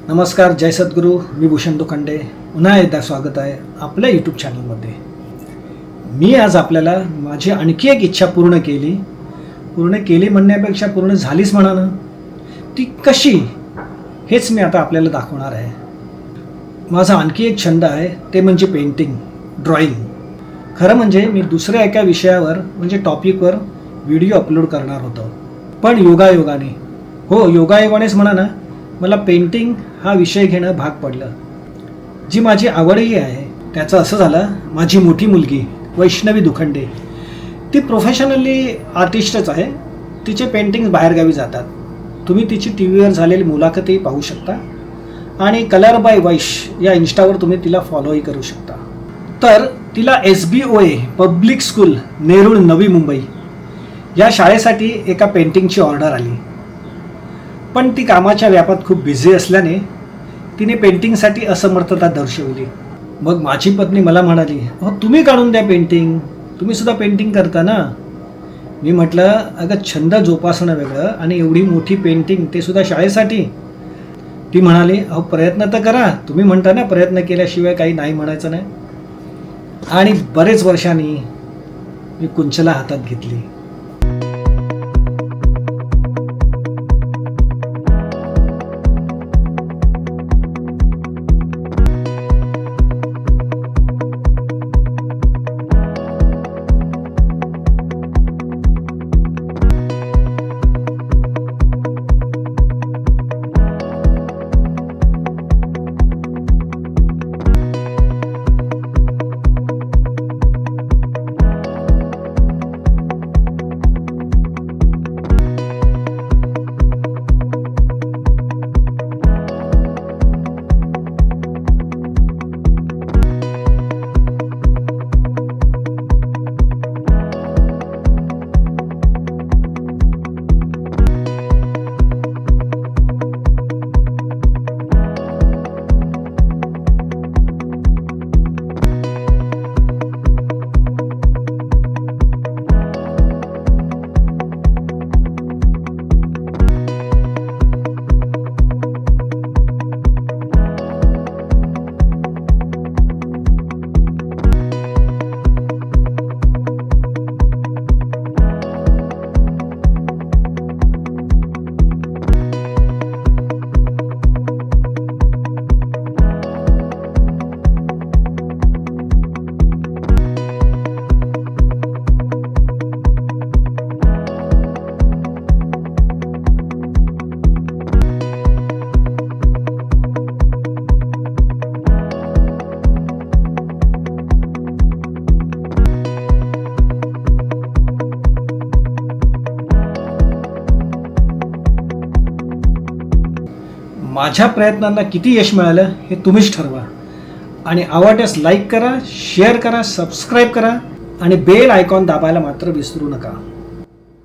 नमस्कार, जय सद्गुरू. मी भूषण लोखंडे. पुन्हा एकदा स्वागत आहे आपल्या यूट्यूब चॅनलमध्ये. मी आज आपल्याला माझी आणखी एक इच्छा पूर्ण केली म्हणण्यापेक्षा पूर्ण झालीच म्हणा ना, ती कशी हेच मी आता आपल्याला दाखवणार आहे. माझा आणखी एक छंद आहे, ते म्हणजे पेंटिंग, ड्रॉइंग. खरं म्हणजे मी दुसऱ्या एका विषयावर म्हणजे टॉपिकवर व्हिडिओ अपलोड करणार होतो, पण योगायोगानेच म्हणा ना, मला पेंटिंग हा विषय घेणं भाग पडलं, जी माझी आवडही आहे. त्याचं असं झालं, माझी मोठी मुलगी वैष्णवी दुखंडे, ती प्रोफेशनली आर्टिस्टच आहे. तिचे पेंटिंग्स बाहेरगावी जातात. तुम्ही तिची टी व्हीवर झालेली मुलाखतही पाहू शकता आणि कलर बाय वैश या इन्स्टावर तुम्ही तिला फॉलोही करू शकता. तर तिला SBOA public school, Nerul, Navi Mumbai या शाळेसाठी एका पेंटिंगची ऑर्डर आली. पण ती कामाच्या व्यापात खूप बिझी असल्याने तिने पेंटिंगसाठी असमर्थता दर्शवली. मग माझी पत्नी मला म्हणाली, अहो तुम्ही काढून द्या पेंटिंग, तुम्ही सुद्धा पेंटिंग करता ना. मी म्हटलं, अगं छंद जोपासणं वेगळं आणि एवढी मोठी पेंटिंग, ते सुद्धा शाळेसाठी. ती म्हणाली, अहो प्रयत्न तर करा, तुम्ही म्हणता ना प्रयत्न केल्याशिवाय काही नाही म्हणायचं नाही. आणि बरेच वर्षांनी मी कुंचला हातात घेतली. माझ्या प्रयत्नांना किती यश मिळालं हे तुम्हीच ठरवा. आणि आवडल्यास लाईक करा, शेअर करा, सबस्क्राईब करा आणि बेल आयकॉन दाबायला मात्र विसरू नका.